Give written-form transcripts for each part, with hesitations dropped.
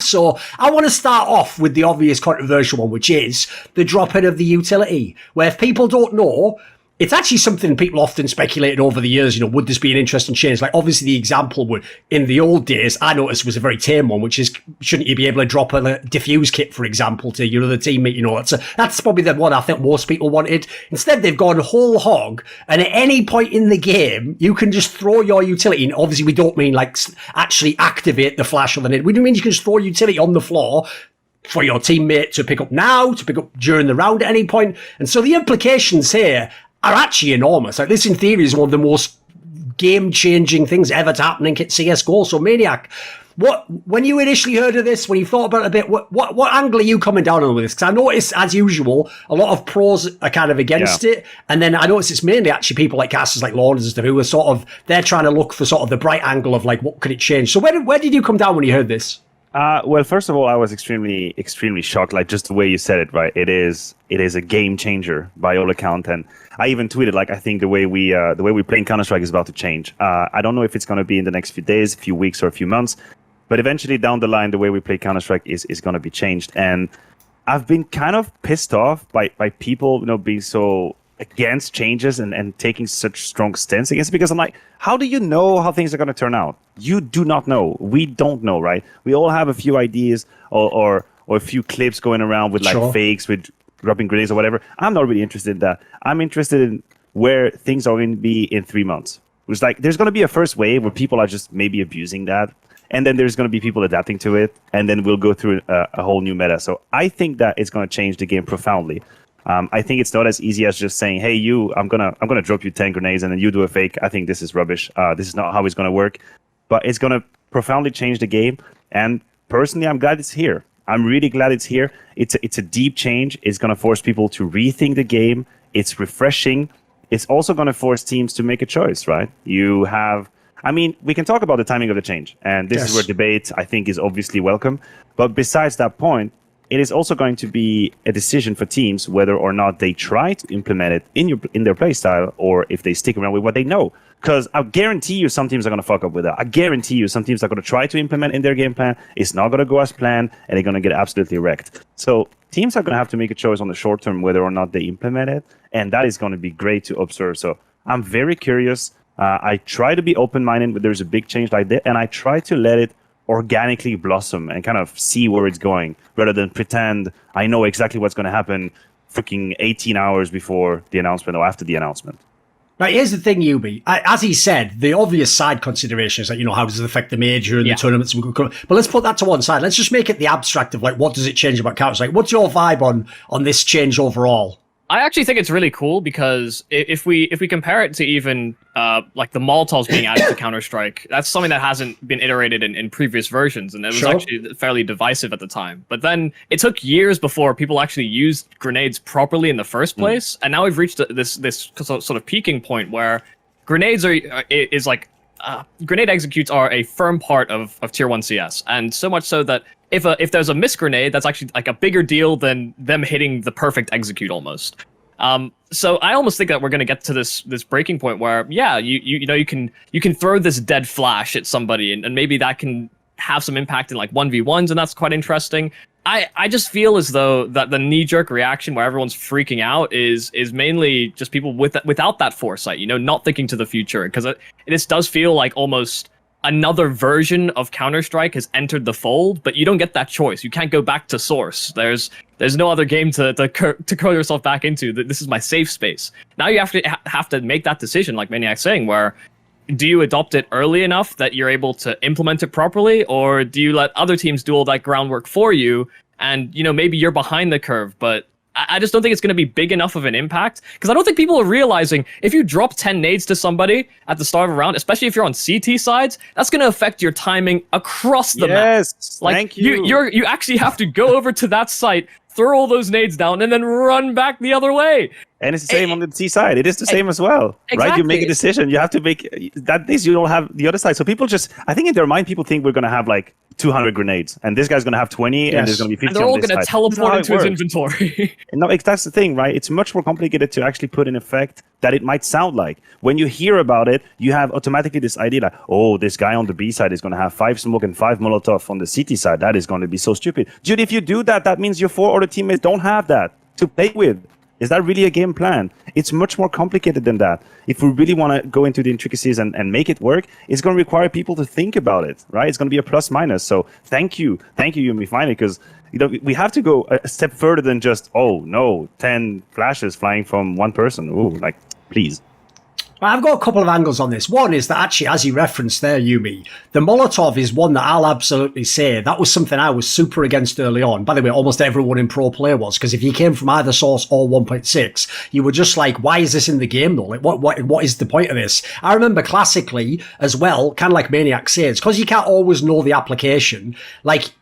So I want to start off with the obvious controversial one, which is the drop-in of the utility, where if people don't know, it's actually something people often speculated over the years, would this be an interesting change? Like, obviously, the example would, in the old days, I noticed was a very tame one, which is, shouldn't you be able to drop a diffuse kit, for example, to your other teammate? That's probably the one I think most people wanted. Instead, they've gone whole hog, and at any point in the game, you can just throw your utility, and obviously, we don't mean, like, actually activate the flash or the nade. We do mean you can just throw utility on the floor for your teammate to pick up now, to pick up during the round at any point. And so the implications here are actually enormous. Like, this in theory is one of the most game-changing things ever to happen in CSGO. So Maniac, when you initially heard of this, when you thought about it a bit, what angle are you coming down on with this? Because I noticed, as usual, a lot of pros are kind of against it, and then I noticed it's mainly actually people like casters like Lawrence and stuff who are they're trying to look for sort of the bright angle of like, what could it change? So where did you come down when you heard this? Well, first of all, I was extremely shocked. Like, just the way you said it, right? It is a game changer by all account, and I even tweeted, like, I think the way we play in Counter-Strike is about to change. I don't know if it's going to be in the next few days, few weeks, or a few months, but eventually down the line, the way we play Counter-Strike is going to be changed. And I've been kind of pissed off by people, being so against changes and taking such strong stance against it, because I'm like, how do you know how things are going to turn out? You do not know. We don't know, right? We all have a few ideas or a few clips going around with like fakes, with dropping grenades or whatever. I'm not really interested in that. I'm interested in where things are going to be in 3 months. It's like there's going to be a first wave where people are just maybe abusing that, and then there's going to be people adapting to it, and then we'll go through a whole new meta. So I think that it's going to change the game profoundly. I think it's not as easy as just saying, "Hey, I'm gonna drop you 10 grenades and then you do a fake." I think this is rubbish. This is not how it's gonna work. But it's gonna profoundly change the game. And personally, I'm glad it's here. I'm really glad it's here. It's a deep change. It's gonna force people to rethink the game. It's refreshing. It's also gonna force teams to make a choice, right? We can talk about the timing of the change, and this is where debate, I think, is obviously welcome. But besides that point, it is also going to be a decision for teams whether or not they try to implement it in their playstyle, or if they stick around with what they know. Because I guarantee you some teams are going to fuck up with that. I guarantee you some teams are going to try to implement in their game plan. It's not going to go as planned, and they're going to get absolutely wrecked. So teams are going to have to make a choice on the short term whether or not they implement it, and that is going to be great to observe. So I'm very curious. I try to be open-minded when there's a big change like that, and I try to let it organically blossom and kind of see where it's going, rather than pretend I know exactly what's going to happen freaking 18 hours before the announcement or after the announcement. Right, here's the thing, Yubi. As he said, the obvious side consideration is like, how does it affect the major and the tournaments? But let's put that to one side. Let's just make it the abstract of like, what does it change about Counter-Strike? What's your vibe on this change overall? I actually think it's really cool, because if we compare it to even like the Molotovs being added to Counter-Strike, that's something that hasn't been iterated in previous versions, and it was actually fairly divisive at the time. But then it took years before people actually used grenades properly in the first place, and now we've reached this sort of peaking point where grenades grenade executes are a firm part of Tier 1 CS, and so much so that if there's a missed grenade, that's actually like a bigger deal than them hitting the perfect execute almost. So I almost think that we're going to get to this breaking point where, you can throw this dead flash at somebody, and maybe that can have some impact in like 1v1s, and that's quite interesting. I just feel as though that the knee-jerk reaction where everyone's freaking out is mainly just people without that foresight, not thinking to the future, because it does feel like almost another version of Counter-Strike has entered the fold, but you don't get that choice. You can't go back to source. There's no other game to curl yourself back into. This is my safe space. Now you have to make that decision, like Maniac's saying, where do you adopt it early enough that you're able to implement it properly, or do you let other teams do all that groundwork for you, and maybe you're behind the curve, but I just don't think it's going to be big enough of an impact, because I don't think people are realizing if you drop 10 nades to somebody at the start of a round, especially if you're on CT sides, that's going to affect your timing across the map. Like, thank you. You actually have to go over to that site, throw all those nades down, and then run back the other way. And it's the same on the T side. It is the same as well, right? You make a decision. You have to make that. This you don't have the other side. So people just, I think in their mind, people think we're going to have like 200 grenades, and this guy's going to have 20, and there's going to be 50. And they're all going to teleport into his inventory. No, that's the thing, right? It's much more complicated to actually put in effect that it might sound like. When you hear about it, you have automatically this idea like, oh, this guy on the B side is going to have 5 smoke and 5 Molotov on the CT side. That is going to be so stupid. Dude, if you do that, that means your 4 other teammates don't have that to play with. Is that really a game plan? It's much more complicated than that. If we really want to go into the intricacies and make it work, it's going to require people to think about it, right? It's going to be a plus minus. So thank you, Yumi, finally, because we have to go a step further than just, oh no, 10 flashes flying from one person. Ooh, like, please. I've got a couple of angles on this. One is that actually, as you referenced there, Yumi, the Molotov is one that I'll absolutely say that was something I was super against early on. By the way, almost everyone in pro play was, because if you came from either source or 1.6, you were just like, why is this in the game though? Like, what is the point of this? I remember classically as well, kind of like Maniac says, because you can't always know the application, like,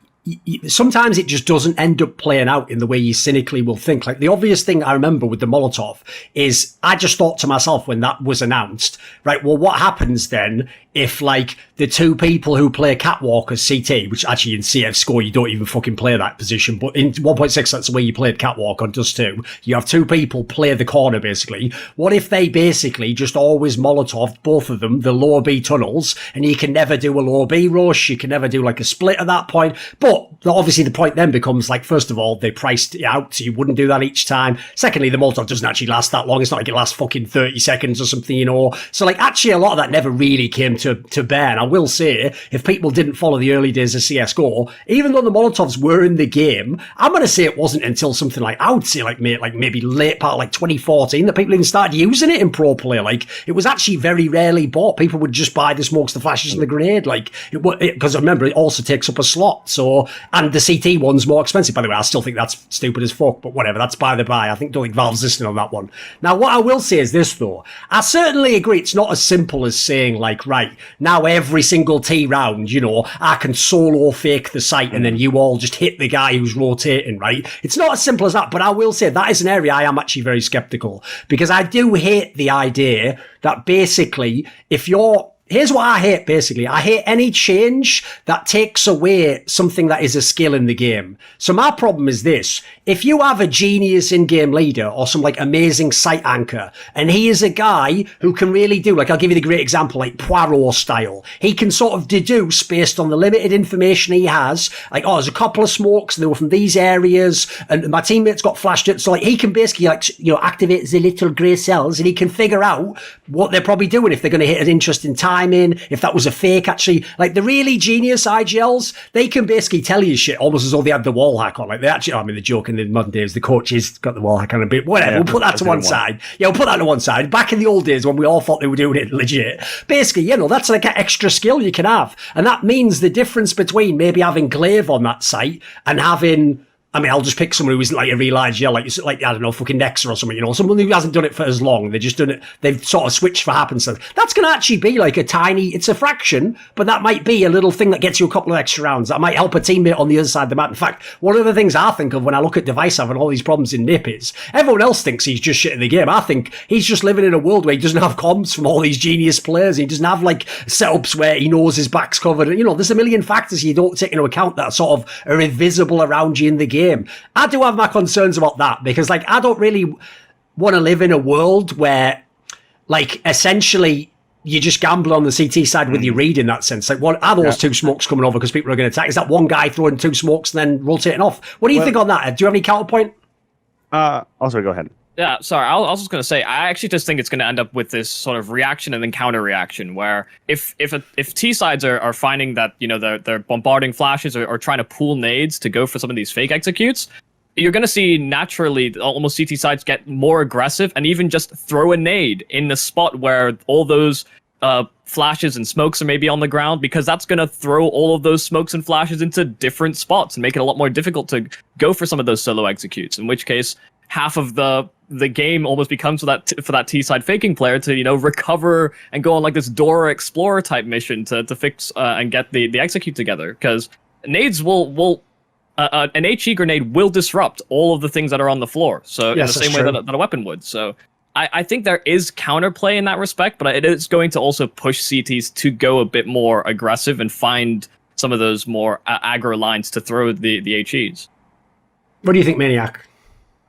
sometimes it just doesn't end up playing out in the way you cynically will think. Like the obvious thing I remember with the Molotov is I just thought to myself when that was announced, right, well, what happens then if like the 2 people who play Catwalk as CT, which actually in CSGO you don't even fucking play that position, but in 1.6 that's the way you played Catwalk on Dust 2. You have 2 people play the corner basically. What if they basically just always Molotov, both of them, the lower B tunnels, and you can never do a lower B rush, you can never do like a split at that point. But obviously the point then becomes like, first of all, they priced it out, so you wouldn't do that each time. Secondly, the Molotov doesn't actually last that long. It's not like it lasts fucking 30 seconds or something, you know. So like actually a lot of that never really came to bear. And I will say, if people didn't follow the early days of CSGO, even though the Molotovs were in the game, I'm going to say it wasn't until something like, I would say like maybe late part like 2014 that people even started using it in pro play. Like it was actually very rarely bought. People would just buy the smokes, the flashes and the grenade. Like because remember, it also takes up a slot. So, and the CT one's more expensive. By the way, I still think that's stupid as fuck, but whatever, that's by the by. Don't think Valve's listening on that one. Now, what I will say is this though. I certainly agree it's not as simple as saying like, right, now every single T round, you know, I can solo fake the site and then you all just hit the guy who's rotating, right? It's not as simple as that, but I will say that is an area I am actually very skeptical because I do hate the idea that basically here's what I hate, basically. I hate any change that takes away something that is a skill in the game. So my problem is this. If you have a genius in-game leader or some like amazing site anchor, and he is a guy who can really do, like I'll give you the great example, like Poirot style. He can sort of deduce based on the limited information he has, like, oh, there's a couple of smokes and they were from these areas and my teammates got flashed it. So like he can basically like, you know, activate the little grey cells and he can figure out what they're probably doing if they're going to hit an interesting time in, if that was a fake actually. Like the really genius IGLs, they can basically tell you shit almost as though they had the wall hack on. Like they actually, I mean, the joke in the modern days, the coaches got the wall hack on a bit. Whatever, yeah, we'll put that to one side. Yeah, we'll put that to one side. Back in the old days when we all thought they were doing it legit. Basically, you know, that's like an extra skill you can have. And that means the difference between maybe having Glaive on that site and having, I mean, I'll just pick someone who isn't like a real IGL, like I don't know, fucking Nexa or something, you know, someone who hasn't done it for as long. They've just done it, they've sort of switched for happenstance. That's going to actually be like a tiny, it's a fraction, but that might be a little thing that gets you a couple of extra rounds. That might help a teammate on the other side of the map. In fact, one of the things I think of when I look at Device having all these problems in NIP is everyone else thinks he's just shit in the game. I think he's just living in a world where he doesn't have comms from all these genius players. He doesn't have like setups where he knows his back's covered. You know, there's a million factors you don't take into account that sort of are invisible around you in the game. I do have my concerns about that because like I don't really want to live in a world where like essentially you just gamble on the CT side with your read in that sense. Like what are those two smokes coming over because people are going to attack? Is that one guy throwing 2 smokes and then rotating off? What do you think on that? Do you have any counterpoint? Also go ahead. Yeah, sorry, I was just going to say, I actually just think it's going to end up with this sort of reaction and then counter reaction, where if T sides are finding that, you know, they're bombarding flashes or trying to pool nades to go for some of these fake executes, you're going to see naturally almost CT sides get more aggressive and even just throw a nade in the spot where all those flashes and smokes are maybe on the ground, because that's going to throw all of those smokes and flashes into different spots and make it a lot more difficult to go for some of those solo executes, in which case half of the game almost becomes for that T side faking player to, you know, recover and go on like this Dora Explorer type mission to fix and get the execute together, because nades will an HE grenade will disrupt all of the things that are on the floor. So in the Yes, same that's way true. that a weapon would. So I think there is counterplay in that respect, but it is going to also push CTs to go a bit more aggressive and find some of those more aggro lines to throw the HEs. What do you think, Maniac?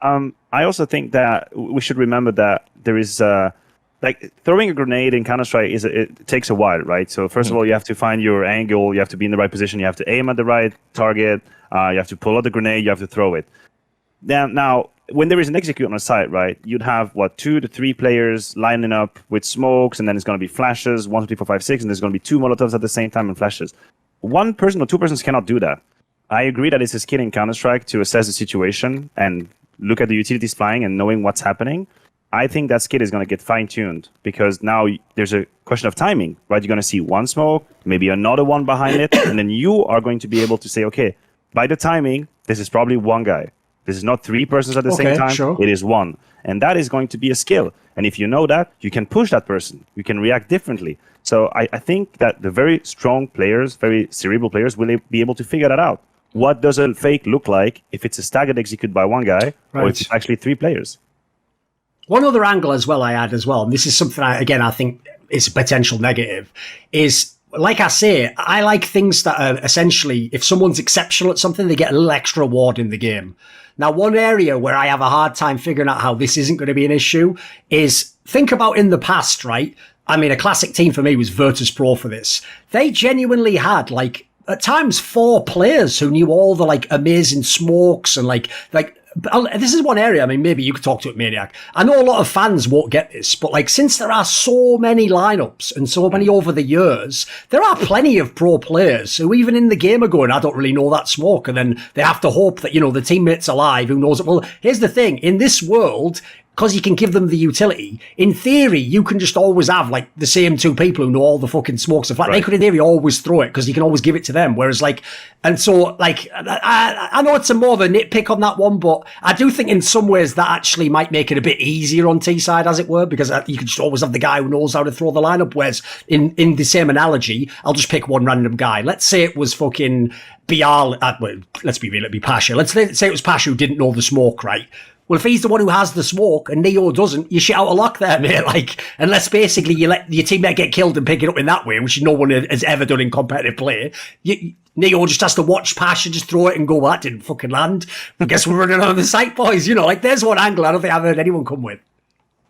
I also think that we should remember that there is like throwing a grenade in Counter-Strike it takes a while, right? So first of all, you have to find your angle, you have to be in the right position, you have to aim at the right target, you have to pull out the grenade, you have to throw it. Now, when there is an execute on a site, right, you'd have 2 to 3 players lining up with smokes, and then it's going to be flashes, 1, 2, 3, 4, 5, 6, and there's going to be 2 Molotovs at the same time and flashes. 1 person or 2 persons cannot do that. I agree that it's a skill in Counter-Strike to assess the situation and look at the utilities flying and knowing what's happening. I think that skill is going to get fine-tuned because now there's a question of timing, right? You're going to see 1 smoke, maybe another one behind it, and then you are going to be able to say, okay, by the timing, this is probably 1 guy. This is not 3 persons at the same time. Sure. It is 1. And that is going to be a skill. And if you know that, you can push that person. You can react differently. So I think that the very strong players, very cerebral players, will be able to figure that out. What does a fake look like if it's a staggered execute by 1 guy or if it's actually 3 players? One other angle as well I add as well, and this is something I think is a potential negative, is like I say, I like things that are essentially, if someone's exceptional at something, they get a little extra reward in the game. Now, one area where I have a hard time figuring out how this isn't going to be an issue is think about in the past, right? I mean, a classic team for me was Virtus Pro for this. They genuinely had at times 4 players who knew all the amazing smokes and this is one area, I mean, maybe you could talk to it, Maniac. I know a lot of fans won't get this, but since there are so many lineups and so many over the years, there are plenty of pro players who even in the game are going, I don't really know that smoke. And then they have to hope that, the teammate's alive who knows it. Well, here's the thing. In this world, because you can give them the utility, in theory, you can just always have the same 2 people who know all the fucking smokes. Right. They could in theory always throw it because you can always give it to them. Whereas I know it's a more of a nitpick on that one, but I do think in some ways that actually might make it a bit easier on T side, as it were, because you can just always have the guy who knows how to throw the lineup. Whereas in the same analogy, I'll just pick one random guy. Let's say it was fucking BR, let's be real, it'd be Pasha. Let's say it was Pasha who didn't know the smoke, right? Well, if he's the one who has the smoke and Neo doesn't, you shit out a lock there, mate. Unless basically you let your teammate get killed and pick it up in that way, which no one has ever done in competitive play. Neo just has to watch Pasha just throw it and go, well, that didn't fucking land. I guess we're running on the site, boys. There's one angle I don't think I've heard anyone come with.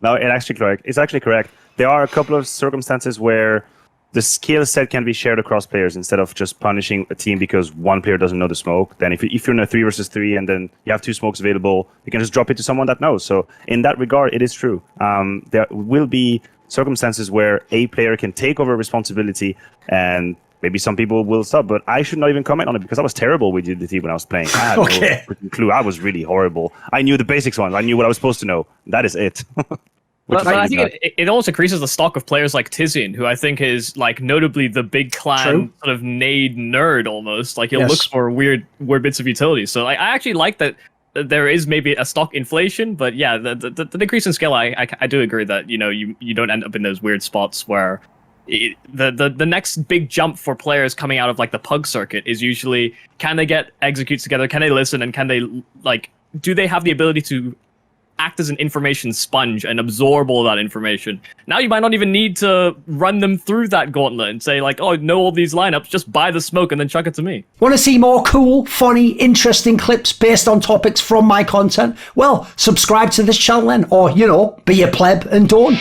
No, it's actually correct. There are a couple of circumstances where the skill set can be shared across players instead of just punishing a team because 1 player doesn't know the smoke. Then if you're in a 3 versus 3 and then you have 2 smokes available, you can just drop it to someone that knows. So in that regard, it is true. There will be circumstances where a player can take over responsibility and maybe some people will stop, but I should not even comment on it because I was terrible with Jdubs when I was playing. I had no freaking clue. I was really horrible. I knew the basics ones. I knew what I was supposed to know. That is it. But I think it almost increases the stock of players like Tizian, who I think is notably the big clan sort of nade nerd almost. He looks for weird bits of utility. So I actually like that there is maybe a stock inflation, but yeah, the decrease in skill, I do agree that you don't end up in those weird spots where the next big jump for players coming out of the pug circuit is usually can they get executes together, can they listen, and can they do they have the ability to act as an information sponge and absorb all that information. Now you might not even need to run them through that gauntlet and say oh, know all these lineups, just buy the smoke and then chuck it to me. Want to see more cool, funny, interesting clips based on topics from my content? Well, subscribe to this channel then, or, be a pleb and don't.